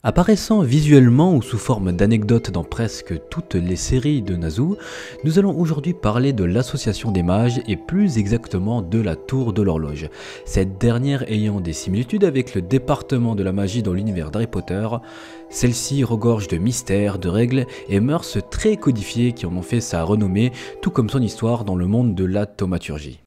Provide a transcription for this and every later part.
Apparaissant visuellement ou sous forme d'anecdotes dans presque toutes les séries de Nazu, nous allons aujourd'hui parler de l'association des mages et plus exactement de la tour de l'horloge. Cette dernière ayant des similitudes avec le département de la magie dans l'univers d'Harry Potter, celle-ci regorge de mystères, de règles et mœurs très codifiées qui en ont fait sa renommée, tout comme son histoire dans le monde de la thaumaturgie.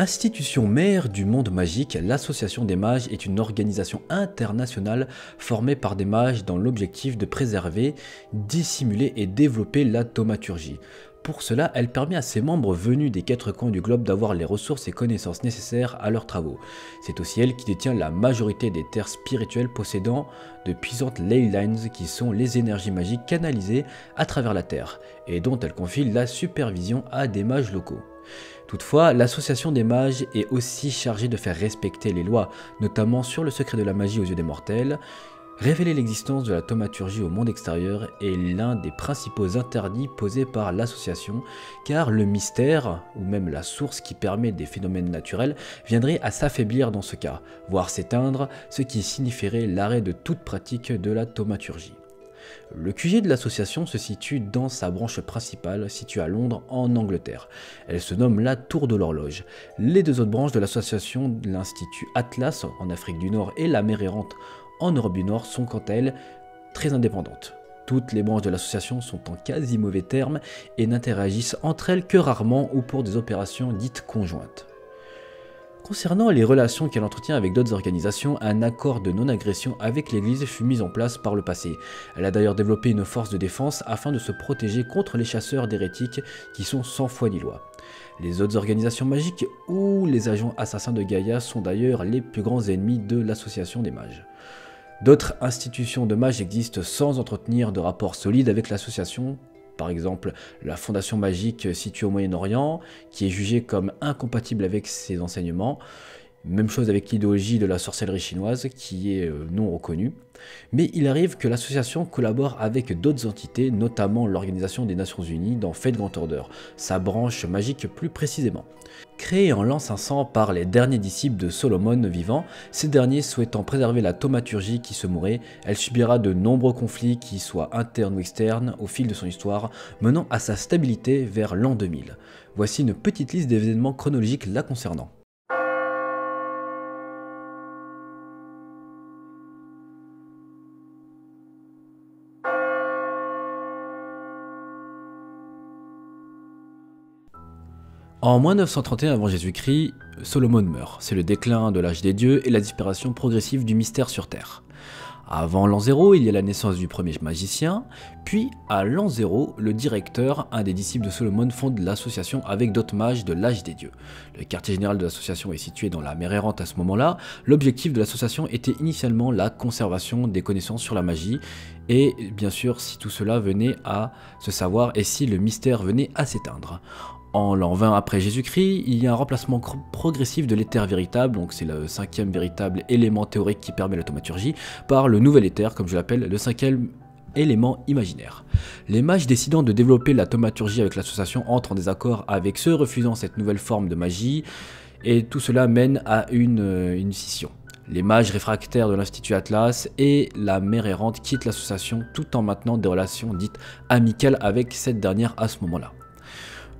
Institution mère du monde magique, l'Association des mages est une organisation internationale formée par des mages dans l'objectif de préserver, dissimuler et développer la thaumaturgie. Pour cela, elle permet à ses membres venus des quatre coins du globe d'avoir les ressources et connaissances nécessaires à leurs travaux. C'est aussi elle qui détient la majorité des terres spirituelles possédant de puissantes ley lines qui sont les énergies magiques canalisées à travers la Terre et dont elle confie la supervision à des mages locaux. Toutefois, l'association des mages est aussi chargée de faire respecter les lois, notamment sur le secret de la magie aux yeux des mortels. Révéler l'existence de la thaumaturgie au monde extérieur est l'un des principaux interdits posés par l'association, car le mystère, ou même la source qui permet des phénomènes naturels, viendrait à s'affaiblir dans ce cas, voire s'éteindre, ce qui signifierait l'arrêt de toute pratique de la thaumaturgie. Le QG de l'association se situe dans sa branche principale, située à Londres, en Angleterre. Elle se nomme la Tour de l'Horloge. Les deux autres branches de l'association, l'Institut Atlas en Afrique du Nord et la Mer Errante en Europe du Nord, sont quant à elles très indépendantes. Toutes les branches de l'association sont en quasi mauvais termes et n'interagissent entre elles que rarement ou pour des opérations dites conjointes. Concernant les relations qu'elle entretient avec d'autres organisations, un accord de non-agression avec l'Église fut mis en place par le passé. Elle a d'ailleurs développé une force de défense afin de se protéger contre les chasseurs d'hérétiques qui sont sans foi ni loi. Les autres organisations magiques ou les agents assassins de Gaïa sont d'ailleurs les plus grands ennemis de l'association des mages. D'autres institutions de mages existent sans entretenir de rapports solides avec l'association. Par exemple, la Fondation magique située au Moyen-Orient, qui est jugée comme incompatible avec ses enseignements. Même chose avec l'idéologie de la sorcellerie chinoise, qui est non reconnue. Mais il arrive que l'association collabore avec d'autres entités, notamment l'Organisation des Nations Unies dans Fate Grand Order, sa branche magique plus précisément. Créée en l'an 500 par les derniers disciples de Solomon vivant, ces derniers souhaitant préserver la thaumaturgie qui se mourait, elle subira de nombreux conflits qui soient internes ou externes au fil de son histoire, menant à sa stabilité vers l'an 2000. Voici une petite liste d'événements chronologiques la concernant. En moins 931 avant Jésus-Christ, Solomon meurt. C'est le déclin de l'âge des dieux et la disparition progressive du mystère sur Terre. Avant l'an 0, il y a la naissance du premier magicien, puis à l'an 0, le directeur, un des disciples de Solomon, fonde l'association avec d'autres mages de l'âge des dieux. Le quartier général de l'association est situé dans la mer Errante à ce moment-là. L'objectif de l'association était initialement la conservation des connaissances sur la magie, et bien sûr si tout cela venait à se savoir et si le mystère venait à s'éteindre. En l'an 20 après Jésus-Christ, il y a un remplacement progressif de l'éther véritable, donc c'est le cinquième véritable élément théorique qui permet la thaumaturgie, par le nouvel éther, comme je l'appelle, le cinquième élément imaginaire. Les mages décidant de développer la thaumaturgie avec l'association entrent en désaccord avec ceux refusant cette nouvelle forme de magie, et tout cela mène à une scission. Les mages réfractaires de l'Institut Atlas et la Mer Errante quittent l'association tout en maintenant des relations dites amicales avec cette dernière à ce moment-là.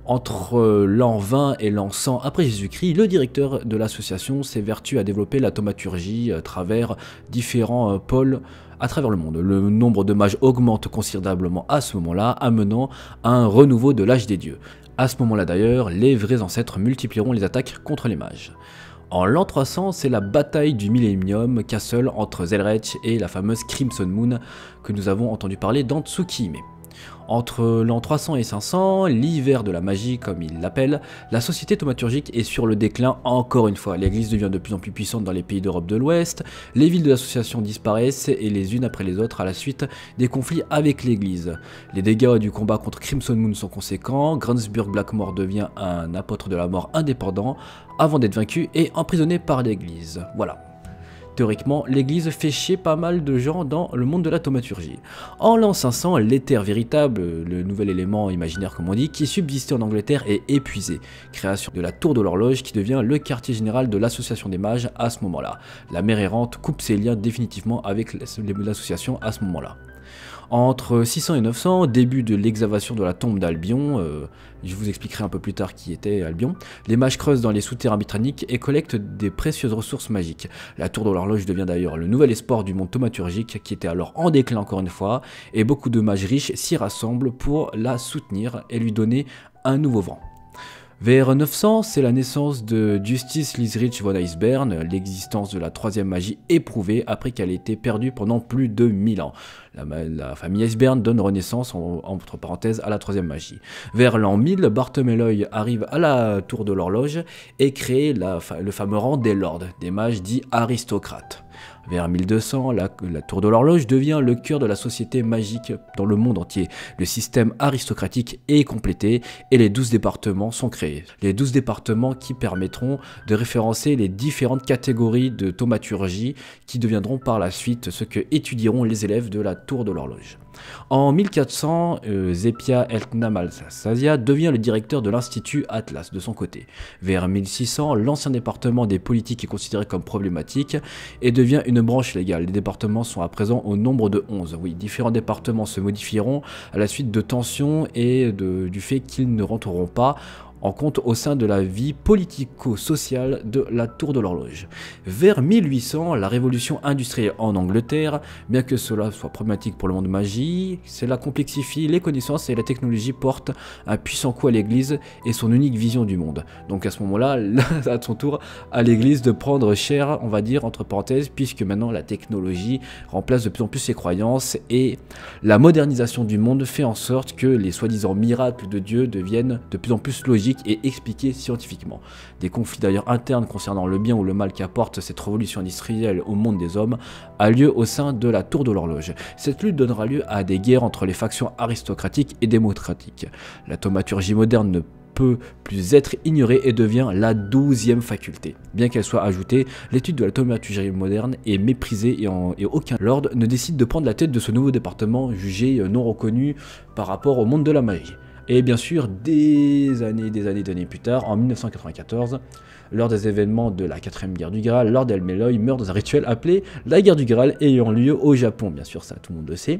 Entre l'an 20 et l'an 100 après Jésus-Christ, le directeur de l'association s'évertue à développer la thaumaturgie à travers différents pôles à travers le monde. Le nombre de mages augmente considérablement à ce moment-là, amenant à un renouveau de l'âge des dieux. À ce moment-là d'ailleurs, les vrais ancêtres multiplieront les attaques contre les mages. En l'an 300, c'est la bataille du Millennium Castle entre Zelrech et la fameuse Crimson Moon que nous avons entendu parler dans Tsukihime. Entre l'an 300 et 500, l'hiver de la magie comme il l'appelle, la société thaumaturgique est sur le déclin encore une fois. L'église devient de plus en plus puissante dans les pays d'Europe de l'Ouest, les villes de l'association disparaissent et les unes après les autres à la suite des conflits avec l'église. Les dégâts du combat contre Crimson Moon sont conséquents, Grensburg Blackmore devient un apôtre de la mort indépendant avant d'être vaincu et emprisonné par l'église. Voilà. théoriquement, l'église fait chier pas mal de gens dans le monde de la thaumaturgie. En l'an 500, l'éther véritable, le nouvel élément imaginaire comme on dit, qui subsistait en Angleterre est épuisé. Création de la tour de l'horloge qui devient le quartier général de l'association des mages à ce moment-là. La mer errante coupe ses liens définitivement avec l'association à ce moment-là. Entre 600 et 900, début de l'excavation de la tombe d'Albion, je vous expliquerai un peu plus tard qui était Albion, les mages creusent dans les souterrains britanniques et collectent des précieuses ressources magiques. La tour de l'horloge devient d'ailleurs le nouvel espoir du monde thaumaturgique qui était alors en déclin encore une fois, et beaucoup de mages riches s'y rassemblent pour la soutenir et lui donner un nouveau vent. Vers 900, c'est la naissance de Justus Liesrich von Eisbern, l'existence de la troisième magie éprouvée après qu'elle ait été perdue pendant plus de 1000 ans. La famille Eisbern donne renaissance, entre parenthèses, à la troisième magie. Vers l'an 1000, Bartholomew arrive à la tour de l'horloge et crée le fameux rang des lords, des mages dits aristocrates. Vers 1200, la tour de l'horloge devient le cœur de la société magique dans le monde entier. Le système aristocratique est complété et les 12 départements sont créés. Les 12 départements qui permettront de référencer les différentes catégories de thaumaturgie qui deviendront par la suite ce que étudieront les élèves de la tour de l'horloge. En 1400, Zepia Eltna-Malsasia devient le directeur de l'Institut Atlas de son côté. Vers 1600, l'ancien département des politiques est considéré comme problématique et devient une branche légale. Les départements sont à présent au nombre de 11. Oui, différents départements se modifieront à la suite de tensions et du fait qu'ils ne rentreront pas en compte au sein de la vie politico-sociale de la tour de l'horloge. Vers 1800, la révolution industrielle en Angleterre, bien que cela soit problématique pour le monde de magie, cela complexifie les connaissances et la technologie porte un puissant coup à l'église et son unique vision du monde. Donc à ce moment-là, à son tour, à l'église de prendre cher, on va dire, entre parenthèses, puisque maintenant la technologie remplace de plus en plus ses croyances et la modernisation du monde fait en sorte que les soi-disant miracles de Dieu deviennent de plus en plus logiques et expliqué scientifiquement. Des conflits d'ailleurs internes concernant le bien ou le mal qu'apporte cette révolution industrielle au monde des hommes a lieu au sein de la tour de l'horloge. Cette lutte donnera lieu à des guerres entre les factions aristocratiques et démocratiques. La thaumaturgie moderne ne peut plus être ignorée et devient la 12e faculté. Bien qu'elle soit ajoutée, l'étude de la thaumaturgie moderne est méprisée et aucun lord ne décide de prendre la tête de ce nouveau département jugé non reconnu par rapport au monde de la magie. Et bien sûr, des années plus tard, en 1994, lors des événements de la 4ème guerre du Graal, Lord Elmeloy meurt dans un rituel appelé la guerre du Graal ayant lieu au Japon, bien sûr ça tout le monde le sait.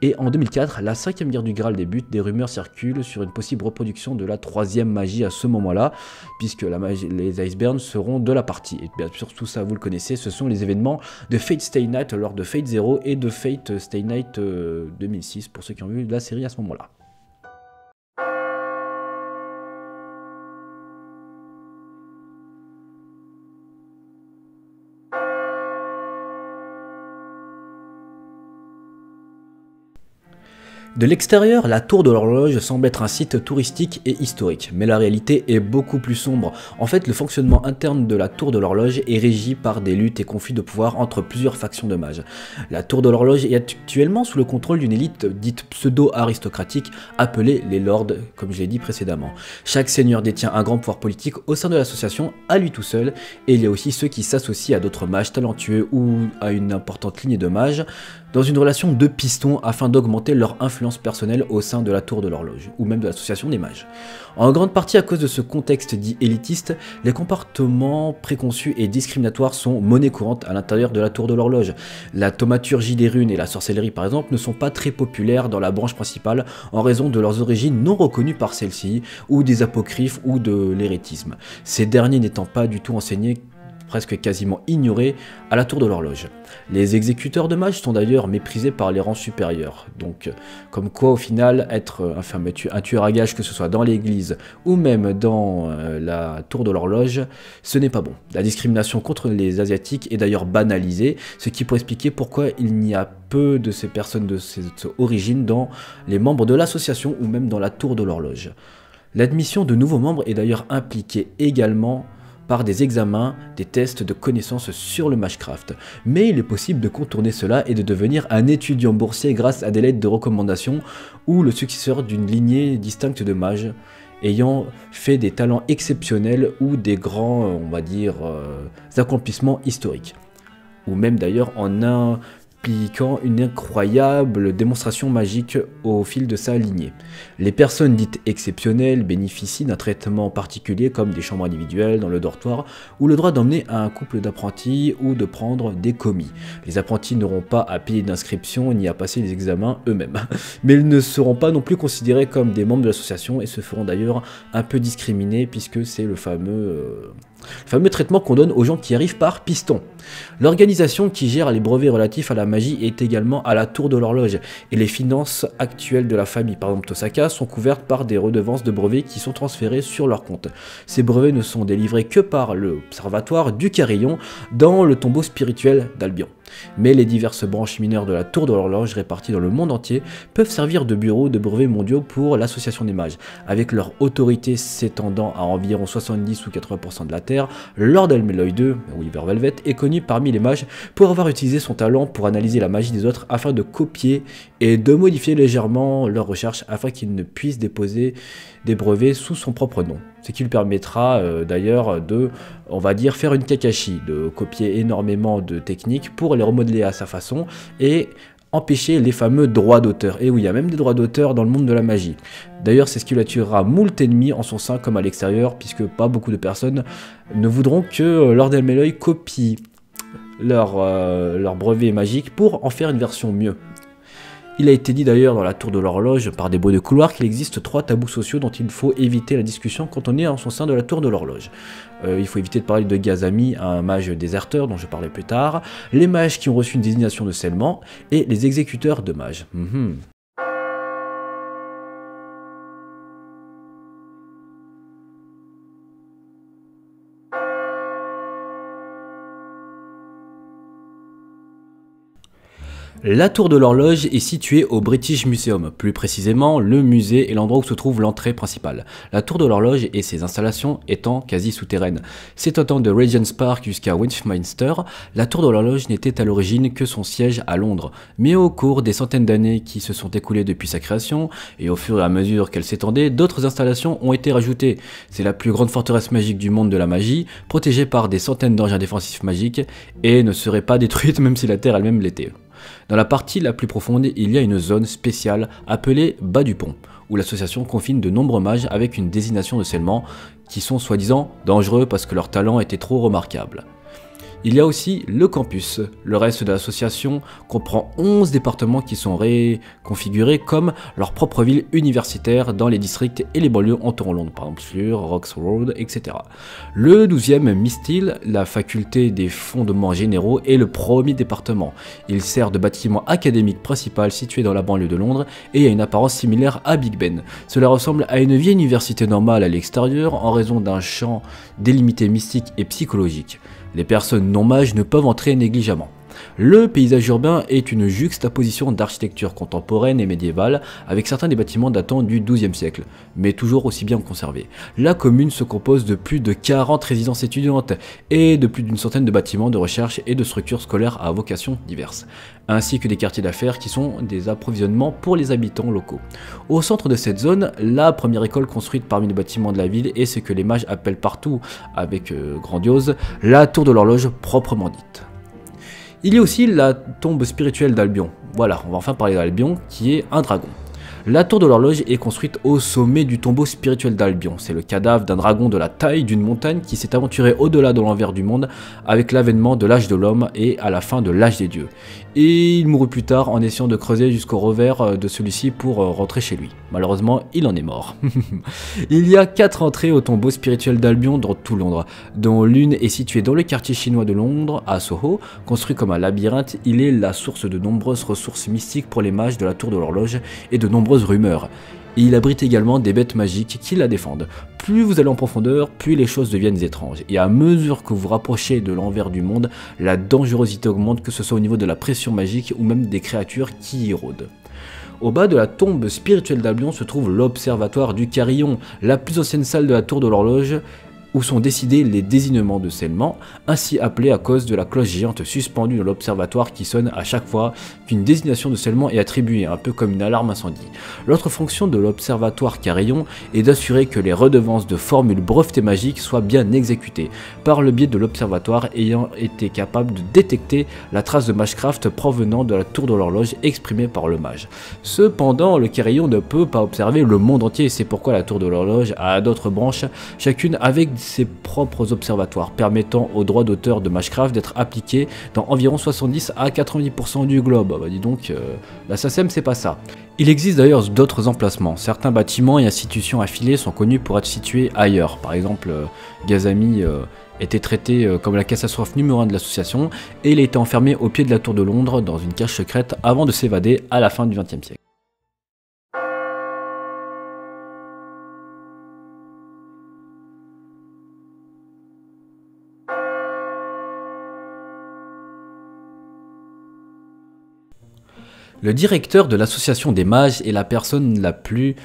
Et en 2004, la 5ème guerre du Graal débute, des rumeurs circulent sur une possible reproduction de la 3ème magie à ce moment-là, puisque les Eisbern seront de la partie. Et bien sûr tout ça vous le connaissez, ce sont les événements de Fate Stay Night lors de Fate Zero et de Fate Stay Night 2006, pour ceux qui ont vu la série à ce moment-là. De l'extérieur, la tour de l'horloge semble être un site touristique et historique, mais la réalité est beaucoup plus sombre. En fait, le fonctionnement interne de la tour de l'horloge est régi par des luttes et conflits de pouvoir entre plusieurs factions de mages. La tour de l'horloge est actuellement sous le contrôle d'une élite dite pseudo-aristocratique appelée les lords, comme je l'ai dit précédemment. Chaque seigneur détient un grand pouvoir politique au sein de l'association à lui tout seul, et il y a aussi ceux qui s'associent à d'autres mages talentueux ou à une importante lignée de mages, dans une relation de piston afin d'augmenter leur influence personnelle au sein de la tour de l'horloge, ou même de l'association des mages. En grande partie à cause de ce contexte dit élitiste, les comportements préconçus et discriminatoires sont monnaie courante à l'intérieur de la tour de l'horloge. La thaumaturgie des runes et la sorcellerie par exemple ne sont pas très populaires dans la branche principale en raison de leurs origines non reconnues par celle-ci, ou des apocryphes ou de l'hérétisme. Ces derniers n'étant pas du tout enseignés, presque quasiment ignorés à la tour de l'horloge. Les exécuteurs de mages sont d'ailleurs méprisés par les rangs supérieurs, donc comme quoi au final être un tueur à gages, que ce soit dans l'église ou même dans la tour de l'horloge, ce n'est pas bon. La discrimination contre les asiatiques est d'ailleurs banalisée, ce qui pourrait expliquer pourquoi il n'y a peu de ces personnes de cette origine dans les membres de l'association ou même dans la tour de l'horloge. L'admission de nouveaux membres est d'ailleurs impliquée également par des examens, des tests de connaissances sur le Magecraft. Mais il est possible de contourner cela et de devenir un étudiant boursier grâce à des lettres de recommandation ou le successeur d'une lignée distincte de mages ayant fait des talents exceptionnels ou des grands, on va dire, accomplissements historiques. ou même d'ailleurs en impliquant une incroyable démonstration magique au fil de sa lignée. Les personnes dites exceptionnelles bénéficient d'un traitement particulier comme des chambres individuelles dans le dortoir ou le droit d'emmener un couple d'apprentis ou de prendre des commis. Les apprentis n'auront pas à payer d'inscription ni à passer les examens eux-mêmes, mais ils ne seront pas non plus considérés comme des membres de l'association et se feront d'ailleurs un peu discriminés puisque c'est le fameux traitement qu'on donne aux gens qui arrivent par piston. L'organisation qui gère les brevets relatifs à la magie est également à la tour de l'horloge et les finances actuelles de la famille, par exemple Tosaka, sont couvertes par des redevances de brevets qui sont transférées sur leur compte. Ces brevets ne sont délivrés que par l'observatoire du Carillon dans le tombeau spirituel d'Albion. Mais les diverses branches mineures de la tour de l'horloge réparties dans le monde entier peuvent servir de bureau de brevets mondiaux pour l'association des mages. Avec leur autorité s'étendant à environ 70 ou 80% de la Terre, Lord Elmeloy II, Weaver Velvet, est connu parmi les mages pour avoir utilisé son talent pour analyser la magie des autres afin de copier et de modifier légèrement leurs recherches afin qu'ils ne puissent déposer des brevets sous son propre nom. Ce qui lui permettra d'ailleurs de, on va dire, faire une Kakashi, de copier énormément de techniques pour les remodeler à sa façon et empêcher les fameux droits d'auteur. Et oui, il y a même des droits d'auteur dans le monde de la magie. D'ailleurs, c'est ce qui lui attirera moult ennemis en son sein comme à l'extérieur, puisque pas beaucoup de personnes ne voudront que Lord Elmeloy copie leur brevet magique pour en faire une version mieux. Il a été dit d'ailleurs dans la tour de l'horloge par des bruits de couloir qu'il existe 3 tabous sociaux dont il faut éviter la discussion quand on est en son sein de la tour de l'horloge. Il faut éviter de parler de Gazami, un mage déserteur dont je parlerai plus tard, les mages qui ont reçu une désignation de scellement et les exécuteurs de mages. La tour de l'horloge est située au British Museum, plus précisément le musée est l'endroit où se trouve l'entrée principale. La tour de l'horloge et ses installations étant quasi souterraines. S'étendant de Regent's Park jusqu'à Westminster, la tour de l'horloge n'était à l'origine que son siège à Londres. Mais au cours des centaines d'années qui se sont écoulées depuis sa création, et au fur et à mesure qu'elle s'étendait, d'autres installations ont été rajoutées. C'est la plus grande forteresse magique du monde de la magie, protégée par des centaines d'engins défensifs magiques, et ne serait pas détruite même si la Terre elle-même l'était. Dans la partie la plus profonde, il y a une zone spéciale appelée Bas du Pont, où l'association confine de nombreux mages avec une désignation de scellement qui sont soi-disant dangereux parce que leur talent était trop remarquable. Il y a aussi le campus. Le reste de l'association comprend 11 départements qui sont réconfigurés comme leur propre ville universitaire dans les districts et les banlieues entourant Londres, par exemple sur Rox Road, etc. Le 12e Mistil, la faculté des fondements généraux, est le premier département. Il sert de bâtiment académique principal situé dans la banlieue de Londres et a une apparence similaire à Big Ben. Cela ressemble à une vieille université normale à l'extérieur en raison d'un champ délimité mystique et psychologique. Les personnes non mages ne peuvent entrer négligemment. Le paysage urbain est une juxtaposition d'architecture contemporaine et médiévale avec certains des bâtiments datant du XIIe siècle, mais toujours aussi bien conservés. La commune se compose de plus de 40 résidences étudiantes et de plus d'une centaine de bâtiments de recherche et de structures scolaires à vocation diverses, ainsi que des quartiers d'affaires qui sont des approvisionnements pour les habitants locaux. Au centre de cette zone, la première école construite parmi les bâtiments de la ville est ce que les mages appellent partout, avec grandiose, la tour de l'horloge proprement dite. Il y a aussi la tombe spirituelle d'Albion. Voilà, on va enfin parler d'Albion, qui est un dragon. La tour de l'horloge est construite au sommet du tombeau spirituel d'Albion. C'est le cadavre d'un dragon de la taille d'une montagne qui s'est aventuré au-delà de l'envers du monde avec l'avènement de l'âge de l'homme et à la fin de l'âge des dieux. Et il mourut plus tard en essayant de creuser jusqu'au revers de celui-ci pour rentrer chez lui. Malheureusement, il en est mort. Il y a 4 entrées au tombeau spirituel d'Albion dans tout Londres, dont l'une est située dans le quartier chinois de Londres, à Soho. Construit comme un labyrinthe, il est la source de nombreuses ressources mystiques pour les mages de la tour de l'horloge et de nombreuses rumeurs. Et il abrite également des bêtes magiques qui la défendent. Plus vous allez en profondeur, plus les choses deviennent étranges. Et à mesure que vous vous rapprochez de l'envers du monde, la dangerosité augmente, que ce soit au niveau de la pression magique ou même des créatures qui y rôdent. Au bas de la tombe spirituelle d'Albion se trouve l'observatoire du Carillon, la plus ancienne salle de la tour de l'horloge, où sont décidés les désignements de scellement, ainsi appelés à cause de la cloche géante suspendue dans l'observatoire qui sonne à chaque fois qu'une désignation de scellement est attribuée, un peu comme une alarme incendie. L'autre fonction de l'observatoire Carillon est d'assurer que les redevances de formules brevetées magiques soient bien exécutées, par le biais de l'observatoire ayant été capable de détecter la trace de Magecraft provenant de la tour de l'horloge exprimée par le mage. Cependant, le Carillon ne peut pas observer le monde entier, c'est pourquoi la tour de l'horloge a d'autres branches, chacune avec ses propres observatoires, permettant aux droits d'auteur de Magecraft d'être appliqués dans environ 70 à 90% du globe. Bah dis donc, la SACEM c'est pas ça. Il existe d'ailleurs d'autres emplacements. Certains bâtiments et institutions affiliées sont connus pour être situés ailleurs. Par exemple, Gazami était traité comme la catastrophe numéro 1 de l'association et il a été enfermé au pied de la tour de Londres dans une cage secrète avant de s'évader à la fin du XXe siècle. Le directeur de l'association des mages est la personne la plus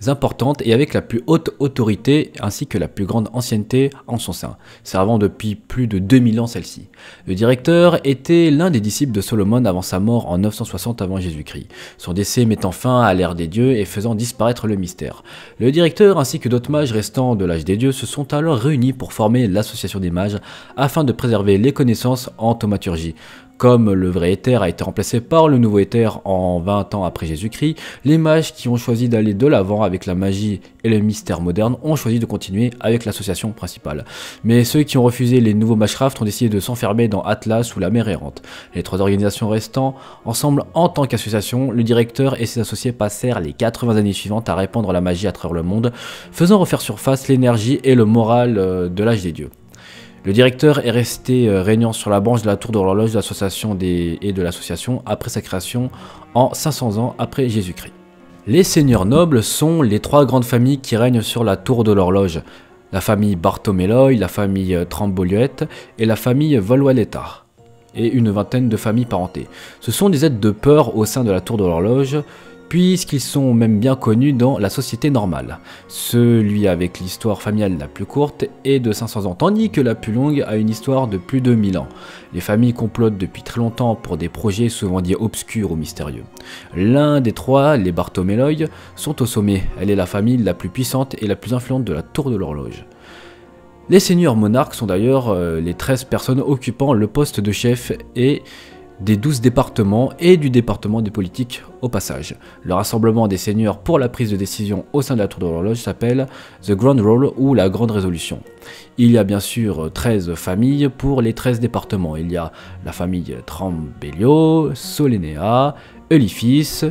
importante et avec la plus haute autorité ainsi que la plus grande ancienneté en son sein, servant depuis plus de 2000 ans celle-ci. Le directeur était l'un des disciples de Solomon avant sa mort en 960 avant Jésus-Christ, son décès mettant fin à l'ère des dieux et faisant disparaître le mystère. Le directeur ainsi que d'autres mages restants de l'âge des dieux se sont alors réunis pour former l'association des mages afin de préserver les connaissances en thaumaturgie. Comme le vrai éther a été remplacé par le nouveau éther en 20 ans après Jésus-Christ, les mages qui ont choisi d'aller de l'avant avec la magie et le mystère moderne ont choisi de continuer avec l'association principale. Mais ceux qui ont refusé les nouveaux Magecraft ont décidé de s'enfermer dans Atlas ou la mer errante. Les trois organisations restant ensemble en tant qu'association, le directeur et ses associés passèrent les 80 années suivantes à répandre la magie à travers le monde, faisant refaire surface l'énergie et le moral de l'âge des dieux. Le directeur est resté régnant sur la branche de la tour de l'horloge de l'association et de l'association après sa création en 500 ans après Jésus-Christ. Les seigneurs nobles sont les trois grandes familles qui règnent sur la tour de l'horloge. La famille Bartholomew, la famille Tramboliet et la famille Volwaleta, et une vingtaine de familles parentées. Ce sont des êtres de peur au sein de la tour de l'horloge, puisqu'ils sont même bien connus dans la société normale. Celui avec l'histoire familiale la plus courte est de 500 ans, tandis que la plus longue a une histoire de plus de 1000 ans. Les familles complotent depuis très longtemps pour des projets souvent dits obscurs ou mystérieux. L'un des trois, les Bartholomew, sont au sommet. Elle est la famille la plus puissante et la plus influente de la tour de l'horloge. Les seigneurs monarques sont d'ailleurs les 13 personnes occupant le poste de chef et des 12 départements et du département des politiques au passage. Le rassemblement des seigneurs pour la prise de décision au sein de la tour de l'horloge s'appelle The Grand Roll ou la Grande Résolution. Il y a bien sûr 13 familles pour les 13 départements. Il y a la famille Trambelio, Solenea, Euliphis,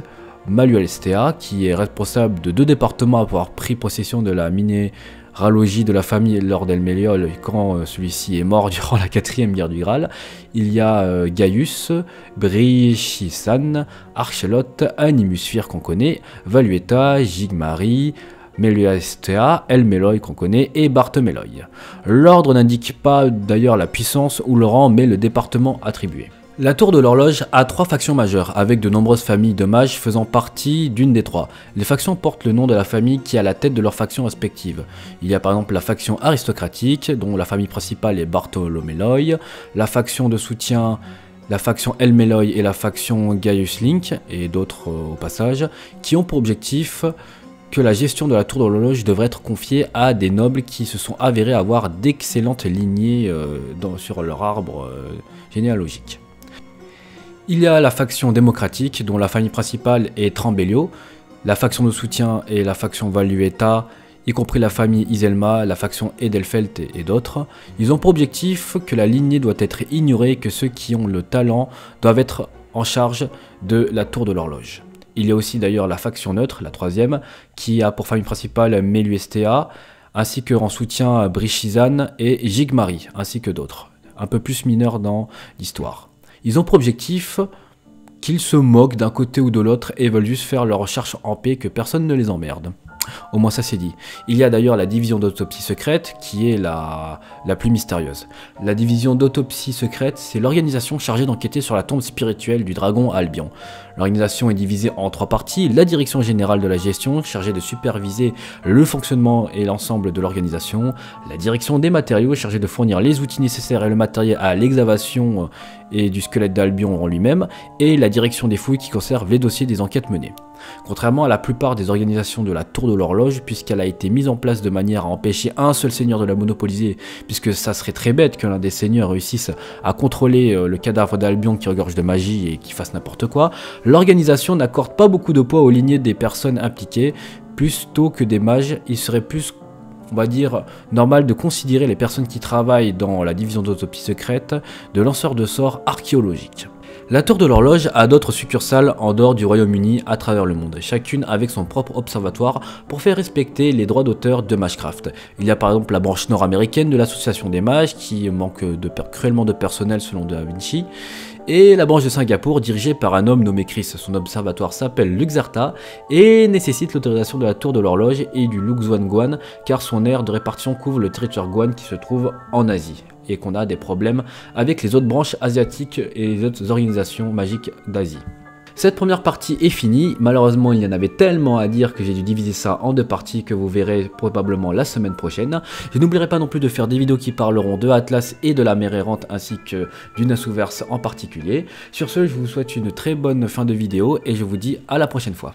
Malualestea qui est responsable de 2 départements à avoir pris possession de la minéralogie de la famille Lord Elmeliol quand celui-ci est mort durant la 4e guerre du Graal. Il y a Gaius, Brichisan, Archelotte, Animusphire qu'on connaît, Valueta, Jigmari, Meluestea, Elmeloi qu'on connaît et Bartholomew. L'ordre n'indique pas d'ailleurs la puissance ou le rang mais le département attribué. La tour de l'horloge a 3 factions majeures, avec de nombreuses familles de mages faisant partie d'une des 3. Les factions portent le nom de la famille qui est à la tête de leur faction respective. Il y a par exemple la faction aristocratique, dont la famille principale est Bartholomew, la faction de soutien, la faction Elmeloi et la faction Gaius Link, et d'autres au passage, qui ont pour objectif que la gestion de la tour de l'horloge devrait être confiée à des nobles qui se sont avérés avoir d'excellentes lignées sur leur arbre généalogique. Il y a la faction démocratique, dont la famille principale est Trambelio, la faction de soutien et la faction Valueta, y compris la famille Iselma, la faction Edelfelt et d'autres. Ils ont pour objectif que la lignée doit être ignorée et que ceux qui ont le talent doivent être en charge de la tour de l'horloge. Il y a aussi d'ailleurs la faction neutre, la 3e, qui a pour famille principale Meluestea, ainsi que en soutien Brichisan et Jigmari, ainsi que d'autres, un peu plus mineurs dans l'histoire. Ils ont pour objectif qu'ils se moquent d'un côté ou de l'autre et veulent juste faire leur recherche en paix, que personne ne les emmerde. Au moins ça c'est dit. Il y a d'ailleurs la division d'autopsie secrète qui est la plus mystérieuse. La division d'autopsie secrète, c'est l'organisation chargée d'enquêter sur la tombe spirituelle du dragon Albion. L'organisation est divisée en 3 parties. La direction générale de la gestion, chargée de superviser le fonctionnement et l'ensemble de l'organisation. La direction des matériaux, chargée de fournir les outils nécessaires et le matériel à l'excavation et du squelette d'Albion en lui-même. Et la direction des fouilles qui conserve les dossiers des enquêtes menées. Contrairement à la plupart des organisations de la Tour de l'Horloge, puisqu'elle a été mise en place de manière à empêcher un seul seigneur de la monopoliser, puisque ça serait très bête que l'un des seigneurs réussisse à contrôler le cadavre d'Albion qui regorge de magie et qui fasse n'importe quoi, l'organisation n'accorde pas beaucoup de poids aux lignées des personnes impliquées, plutôt que des mages. Il serait plus, on va dire, normal de considérer les personnes qui travaillent dans la division d'autopsie secrète de lanceurs de sorts archéologiques. La Tour de l'Horloge a d'autres succursales en dehors du Royaume-Uni à travers le monde, chacune avec son propre observatoire pour faire respecter les droits d'auteur de Magecraft. Il y a par exemple la branche nord-américaine de l'association des mages qui manque cruellement de personnel selon Da Vinci, et la branche de Singapour dirigée par un homme nommé Chris. Son observatoire s'appelle Luxarta et nécessite l'autorisation de la Tour de l'Horloge et du Luxuan Guan car son aire de répartition couvre le territoire Guan qui se trouve en Asie et qu'on a des problèmes avec les autres branches asiatiques et les autres organisations magiques d'Asie. Cette première partie est finie, malheureusement il y en avait tellement à dire que j'ai dû diviser ça en 2 parties que vous verrez probablement la semaine prochaine. Je n'oublierai pas non plus de faire des vidéos qui parleront de Atlas et de la mer errante ainsi que du Nassauverse en particulier. Sur ce, je vous souhaite une très bonne fin de vidéo et je vous dis à la prochaine fois.